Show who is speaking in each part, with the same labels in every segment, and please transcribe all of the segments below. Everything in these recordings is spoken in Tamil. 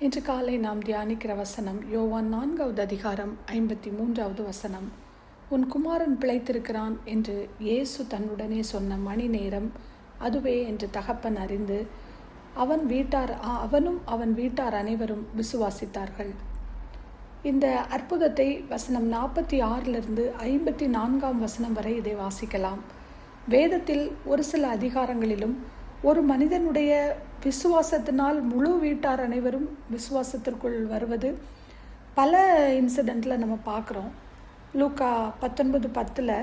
Speaker 1: இன்று காலை நாம் தியானிக்கிற வசனம் யோவான் 4வது அதிகாரம் 53வது வசனம். உன் குமாரன் பிழைத்திருக்கிறான் என்று இயேசு தன்னுடனே சொன்ன மணி நேரம் அதுவே என்று தகப்பன் அறிந்து அவனும் அவன் வீட்டார் அனைவரும் விசுவாசித்தார்கள். இந்த அற்புதத்தை வசனம் 46லிருந்து 54ஆம் வசனம் வரை இதை வாசிக்கலாம். வேதத்தில் ஒரு சில அதிகாரங்களிலும் ஒரு மனிதனுடைய விசுவாசத்தினால் முழு வீட்டார் அனைவரும் விசுவாசத்திற்குள் வருவது பல இன்சிடெண்ட்டில் நம்ம பார்க்குறோம். லூக்கா 19:10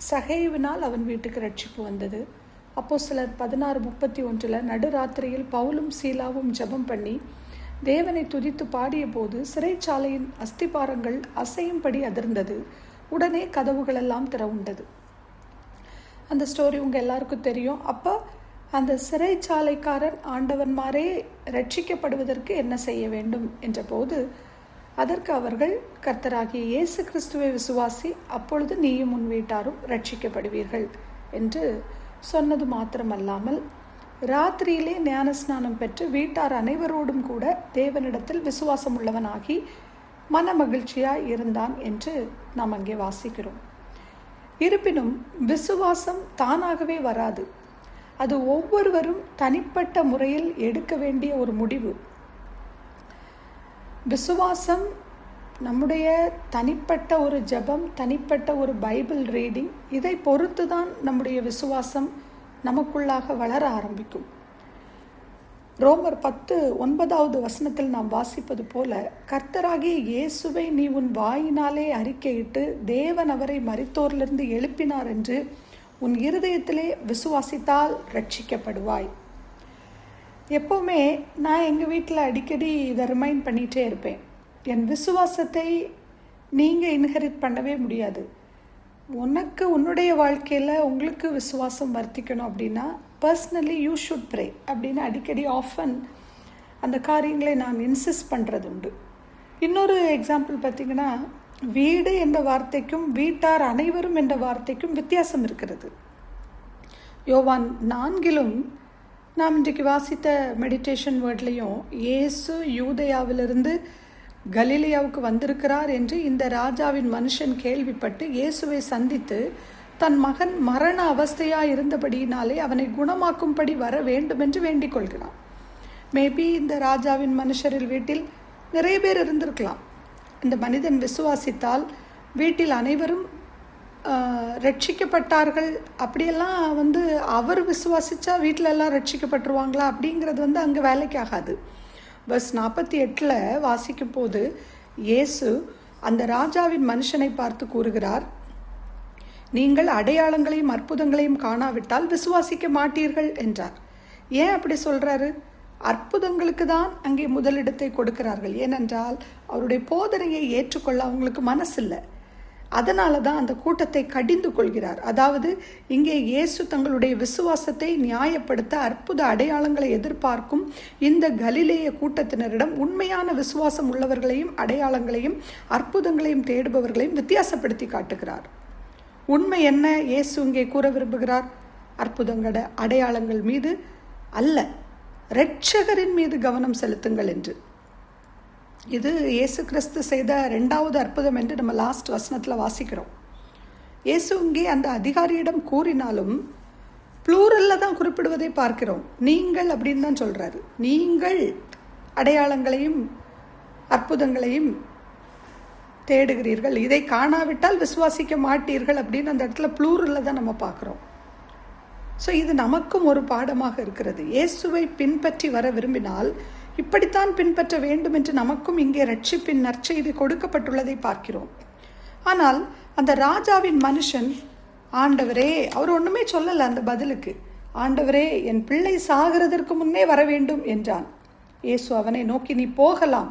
Speaker 1: சகேயுவினால் அவன் வீட்டுக்கு ரட்சிப்பு வந்தது. அப்போஸ்தலர் 16:31 நடுராத்திரியில் பவுலும் சீலாவும் ஜெபம் பண்ணி தேவனை துதித்து பாடிய போது சிறைச்சாலையின் அஸ்திபாரங்கள் அசையும்படி அதிர்ந்தது. உடனே கதவுகளெல்லாம் திறவுண்டது. அந்த ஸ்டோரி உங்கள் எல்லாருக்கும் தெரியும். அப்போ அந்த சிறைச்சாலைக்காரன் ஆண்டவன்மாரே ரட்சிக்கப்படுவதற்கு என்ன செய்ய வேண்டும் என்ற போது அதற்கு அவர்கள் கர்த்தராகிய இயேசு கிறிஸ்துவை விசுவாசி, அப்பொழுது நீயும் உன் வீட்டாரும் ரட்சிக்கப்படுவீர்கள் என்று சொன்னது மாத்திரமல்லாமல் ராத்திரியிலே ஞானஸ்நானம் பெற்று வீட்டார் அனைவரோடும் கூட தேவனிடத்தில் விசுவாசம் உள்ளவனாகி மன மகிழ்ச்சியாய் இருந்தான் என்று நாம் அங்கே வாசிக்கிறோம். இருப்பினும் விசுவாசம் தானாகவே வராது. அது ஒவ்வொருவரும் தனிப்பட்ட முறையில் எடுக்க வேண்டிய ஒரு முடிவு. விசுவாசம் நம்முடைய தனிப்பட்ட ஒரு ஜெபம், தனிப்பட்ட ஒரு பைபிள் ரீடிங், இதை பொறுத்து தான் நம்முடைய விசுவாசம் நமக்குள்ளாக வளர ஆரம்பிக்கும். ரோமர் 10:9வது வசனத்தில் நாம் வாசிப்பது போல, கர்த்தராகிய இயேசுவை நீ உன் வாயினாலே அறிக்கையிட்டு தேவன் அவரை மரித்தோரிலிருந்து எழுப்பினார் என்று உன் இருதயத்திலே விசுவாசித்தால் ரட்சிக்கப்படுவாய். எப்போவுமே நான் எங்கள் வீட்டில் அடிக்கடி இதை ரிமைண்ட் பண்ணிகிட்டே இருப்பேன். என் விசுவாசத்தை நீங்கள் இன்ஹெரிட் பண்ணவே முடியாது. உன்னுடைய வாழ்க்கையில் உங்களுக்கு விசுவாசம் வர்த்திக்கணும் அப்படின்னா பர்சனலி யூ ஷுட் ப்ரே அப்படின்னு அடிக்கடி ஆஃபன் அந்த காரியங்களை நான் இன்சிஸ்ட் பண்ணுறது உண்டு. இன்னொரு எக்ஸாம்பிள் பார்த்திங்கன்னா, வீடு என்ற வார்த்தைக்கும் வீட்டார் அனைவரும் என்ற வார்த்தைக்கும் வித்தியாசம் இருக்கிறது. யோவான் 4லும் நாம் இன்றைக்கு வாசித்த மெடிடேஷன் வேர்ட்லேயும் இயேசு யூதேயாவிலிருந்து கலிலேயாவுக்கு வந்திருக்கிறார் என்று இந்த ராஜாவின் மனுஷன் கேள்விப்பட்டு இயேசுவை சந்தித்து தன் மகன் மரண அவஸ்தையாக இருந்தபடியினாலே அவனை குணமாக்கும்படி வர வேண்டும் என்று வேண்டிக் கொள்கிறான். மேபி இந்த ராஜாவின் மனுஷரில் வீட்டில் நிறைய பேர் இருந்திருக்கலாம். இந்த மனிதன் விசுவாசித்தால் வீட்டில் அனைவரும் ரட்சிக்கப்பட்டார்கள். அப்படியெல்லாம் அவர் விசுவாசித்தா வீட்டில் எல்லாம் ரட்சிக்கப்பட்டுருவாங்களா அப்படிங்கிறது அங்கே வேலைக்கு ஆகாது. verse 48 வாசிக்கும் போது இயேசு அந்த ராஜாவின் மனுஷனை பார்த்து கூறுகிறார், நீங்கள் அடையாளங்களையும் அற்புதங்களையும் காணாவிட்டால் விசுவாசிக்க மாட்டீர்கள் என்றார். ஏன் அப்படி சொல்கிறாரு? அற்புதங்களுக்கு தான் அங்கே முதலிடத்தை கொடுக்கிறார்கள். ஏனென்றால் அவருடைய போதனையை ஏற்றுக்கொள்ள அவங்களுக்கு மனசில்லை. அதனால தான் அந்த கூட்டத்தை கடிந்து கொள்கிறார். அதாவது இங்கே இயேசு தங்களுடைய விசுவாசத்தை நியாயப்படுத்த அற்புத அடையாளங்களை எதிர்பார்க்கும் இந்த கலிலேய கூட்டத்தினரிடம் உண்மையான விசுவாசம் உள்ளவர்களையும் அடையாளங்களையும் அற்புதங்களையும் தேடுபவர்களையும் வித்தியாசப்படுத்தி காட்டுகிறார். உண்மை என்ன இயேசு இங்கே கூற விரும்புகிறார்? அற்புதங்கள அடையாளங்கள் மீது அல்ல, இரட்சகரின் மீது கவனம் செலுத்துங்கள் என்று. இது இயேசு கிறிஸ்து செய்த 2வது அற்புதம் என்று நம்ம லாஸ்ட் வசனத்தில் வாசிக்கிறோம். இயேசு இங்கே அந்த அதிகாரியிடம் கூறினாலும் ப்ளூரல்ல தான் குறிப்பிடுவதை பார்க்கிறோம். நீங்கள் அப்படின்னு தான் சொல்கிறாரு. நீங்கள் அடையாளங்களையும் அற்புதங்களையும் தேடுகிறீர்கள், இதை காணாவிட்டால் விசுவாசிக்க மாட்டீர்கள் அப்படின்னு அந்த இடத்துல ப்ளூரல்ல தான் நம்ம பார்க்குறோம். ஸோ இது நமக்கும் ஒரு பாடமாக இருக்கிறது. இயேசுவை பின்பற்றி வர விரும்பினால் இப்படித்தான் பின்பற்ற வேண்டும் என்று நமக்கும் இங்கே ரட்சிப்பின் நற்செய்தி கொடுக்கப்பட்டுள்ளதை பார்க்கிறோம். ஆனால் அந்த ராஜாவின் மனுஷன், ஆண்டவரே, அவர் ஒன்றுமே சொல்லலை அந்த பதிலுக்கு. ஆண்டவரே, என் பிள்ளை சாகிறதற்கு முன்னே வர வேண்டும் என்றான். இயேசு அவனை நோக்கி, நீ போகலாம்,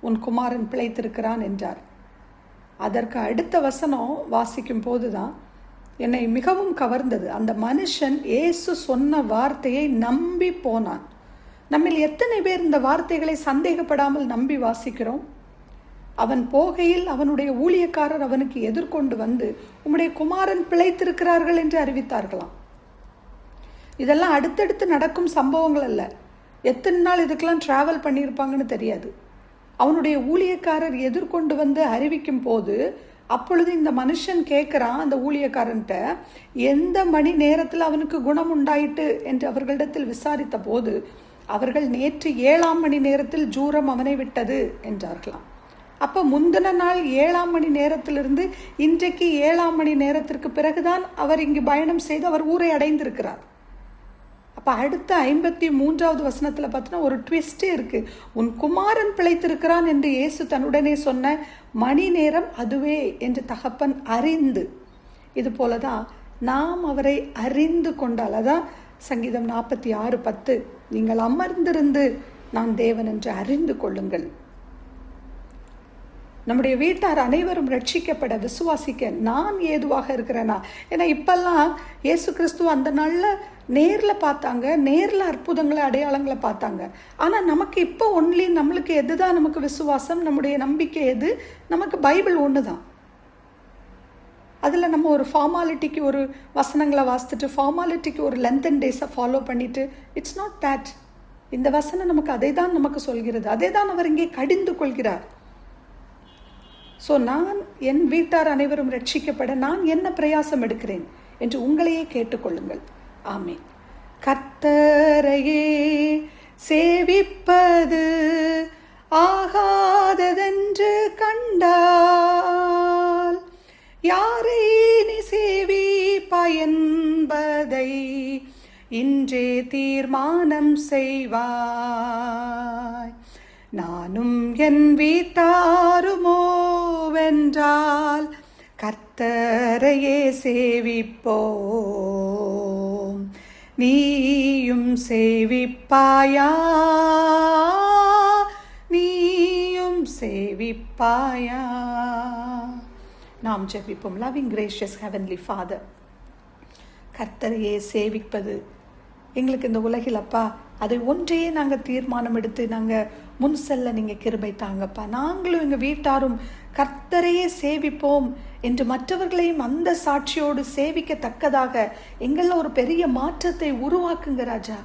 Speaker 1: உன் குமாரன் பிழைத்திருக்கிறான் என்றார். அதற்கு அடுத்த வசனம் வாசிக்கும் போதுதான் என்னை மிகவும் கவர்ந்தது. அந்த மனுஷன் இயேசு சொன்ன வார்த்தையை நம்பி போனான். நம்மில் எத்தனை பேர் இந்த வார்த்தைகளை சந்தேகப்படாமல் நம்பி வாசிக்கிறோம்? அவன் போகையில் அவனுடைய ஊழியக்காரர் அவனுக்கு எதிர்கொண்டு வந்து உம்முடைய குமாரன் பிழைத்திருக்கிறார்கள் என்று அறிவித்தார்களாம். இதெல்லாம் அடுத்தடுத்து நடக்கும் சம்பவங்கள் அல்ல. எத்தனை நாள் இதுக்கெல்லாம் ட்ராவல் பண்ணியிருப்பாங்கன்னு தெரியாது. அவனுடைய ஊழியக்காரர் எதிர்கொண்டு வந்து அறிவிக்கும் போது, அப்பொழுது இந்த மனுஷன் கேட்கிறான் அந்த ஊழியக்காரன்ட்ட, எந்த மணி நேரத்தில் அவனுக்கு குணம் உண்டாயிட்டு என்று அவர்களிடத்தில் விசாரித்த போது, அவர்கள் நேற்று 7ஆம் மணி நேரத்தில் ஜூரம் அவனை விட்டது என்றார்களாம். அப்போ முந்தின நாள் 7ஆம் மணி நேரத்திலிருந்து இன்றைக்கு 7ஆம் மணி நேரத்திற்கு பிறகுதான் அவர் இங்கு பயணம் செய்து அவர் ஊரை அடைந்திருக்கிறார். அப்போ அடுத்த 53வது வசனத்தில் பார்த்தீங்கன்னா ஒரு ட்விஸ்டே இருக்கு. உன் குமாரன் பிழைத்திருக்கிறான் என்று இயேசு தன்னுடனே சொன்ன மணி நேரம் அதுவே என்று தகப்பன் அறிந்து. இது போலதான் நாம் அவரை அறிந்து கொண்டால், அதான் சங்கீதம் 46:10, நீங்கள் அமர்ந்திருந்து நான் தேவன் என்று அறிந்து கொள்ளுங்கள். நம்முடைய வீட்டார் அனைவரும் ரட்சிக்கப்பட விசுவாசிக்க நான் ஏதுவாக இருக்கிறேனா? ஏன்னா இப்பெல்லாம் இயேசு கிறிஸ்துவ அந்த நாளில் நேரில் பார்த்தாங்க, நேரில் அற்புதங்களை அடையாளங்களை பார்த்தாங்க. ஆனால் நமக்கு இப்போ ஒன்லி நம்மளுக்கு எதுதான் நமக்கு விசுவாசம், நம்முடைய நம்பிக்கை எது? நமக்கு பைபிள் ஒன்று தான். அதில் நம்ம ஒரு ஃபார்மாலிட்டிக்கு ஒரு வசனங்களை வாசித்துட்டு ஃபார்மாலிட்டிக்கு ஒரு லென்த்தன் டேஸை ஃபாலோ பண்ணிட்டு, இட்ஸ் நாட் தேட். இந்த வசனம் நமக்கு அதை தான் நமக்கு சொல்கிறது, அதே தான் அவர் இங்கே கடிந்து கொள்கிறார். ஸோ நான் என் வீட்டார் அனைவரும் ரட்சிக்கப்பட நான் என்ன பிரயாசம் எடுக்கிறேன் என்று உங்களையே கேட்டுக்கொள்ளுங்கள். ஆமென். கர்த்தரையே சேவிப்பது ஆகாததென்று கண்டால், யாரை நீ சேவிப்பாய் என்பதை இன்றே தீர்மானம் செய்வாய். நானும் என் வீட்டாருமோ வென்றால் கர்த்தரையே சேவிப்போம். நீயும் சேவிப்பாயா? நீயும் சேவிப்பாயா? நாம் ஜெபிப்போம். லவ்விங் கிரேஷியஸ் ஹெவன்லி ஃபாதர், கர்த்தரையே சேவிப்பது எங்களுக்கு இந்த உலகில் அப்பா, அதை ஒன்றையே நாங்கள் தீர்மானம் எடுத்து நாங்கள் முன் செல்ல நீங்கள் கிருபை தாங்கப்பா. நாங்களும் எங்கள் வீட்டாரும் கர்த்தரையே சேவிப்போம் என்று மற்றவர்களையும் அந்த சாட்சியோடு சேவிக்கத்தக்கதாக எங்களில் ஒரு பெரிய மாற்றத்தை உருவாக்குங்க ராஜா.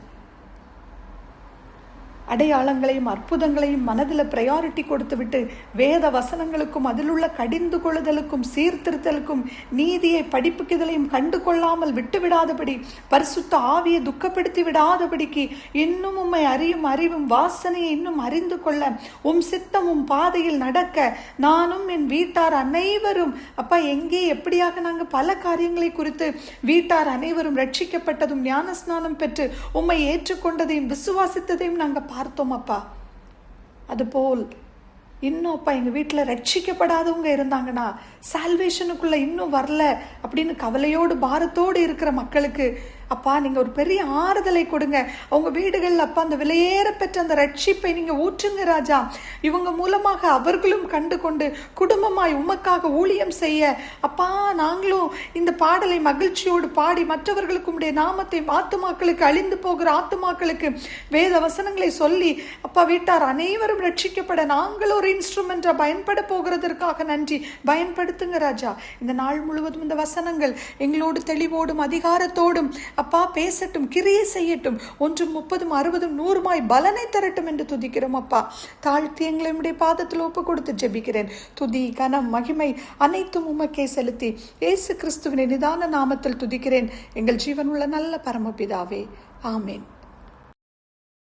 Speaker 1: அடையாளங்களையும் அற்புதங்களையும் மனதில் ப்ரையாரிட்டி கொடுத்து விட்டு வேத வசனங்களுக்கும் அதில் உள்ள கடிந்து கொள்ளுதலுக்கும் சீர்திருத்தலுக்கும் நீதியை படிப்புக்குதலையும் கண்டு கொள்ளாமல் விட்டுவிடாதபடி, பரிசுத்த ஆவியை துக்கப்படுத்தி விடாதபடிக்கு இன்னும் உம்மை அறியும் அறிவும் வாசனையை இன்னும் அறிந்து கொள்ள சித்தமும் பாதையில் நடக்க நானும் என் வீட்டார் அனைவரும் அப்பா, எங்கே எப்படியாக நாங்கள் பல காரியங்களை குறித்து வீட்டார் அனைவரும் ரட்சிக்கப்பட்டதும் ஞானஸ்நானம் பெற்று உம்மை ஏற்றுக்கொண்டதையும் விசுவாசித்ததையும் நாங்கள் பார்த்தோம் அப்பா. அதுபோல் இன்னும் அப்பா எங்கள் வீட்டில் ரட்சிக்கப்படாதவங்க இருந்தாங்கன்னா, சால்வேஷனுக்குள்ளே இன்னும் வரல அப்படின்னு கவலையோடு பாரத்தோடு இருக்கிற மக்களுக்கு அப்பா நீங்கள் ஒரு பெரிய ஆறுதலை கொடுங்க. அவங்க வீடுகளில் அப்பா அந்த விலையேற பெற்ற அந்த ரட்சிப்பை நீங்கள் ஊற்றுங்க ராஜா. இவங்க மூலமாக அவர்களும் கண்டு கொண்டு குடும்பமாய் உமக்காக ஊழியம் செய்ய அப்பா, நாங்களும் இந்த பாடலை மகிழ்ச்சியோடு பாடி மற்றவர்களுக்கு உடைய நாமத்தை ஆத்துமாக்களுக்கு, அழிந்து போகிற ஆத்துமாக்களுக்கு வேத வசனங்களை சொல்லி அப்பா வீட்டார் அனைவரும் ரட்சிக்கப்பட நாங்கள் ஒரு இன்ஸ்ட்ருமெண்ட்டாக பயன்பட போகிறதற்காக நன்றி. பயன்படுத்துங்க ராஜா. இந்த நாள் முழுவதும் இந்த வசனங்கள் எங்களோடு தெளிவோடும் அதிகாரத்தோடும் அப்பா பேசட்டும், கிரியை செய்யட்டும், 1 30 60 100 பலனை தரட்டும் என்று துதிக்கிறோம் அப்பா. தாழ்த்தி எங்களை உம்முடைய பாதத்தில் ஒப்பு கொடுத்து ஜெபிக்கிறேன். துதி கனம் மகிமை அனைத்தும் உமக்கே செலுத்தி இயேசு கிறிஸ்துவின் நிதான நாமத்தில் துதிக்கிறேன் எங்கள் ஜீவனுள்ள நல்ல பரமபிதாவே. ஆமேன்.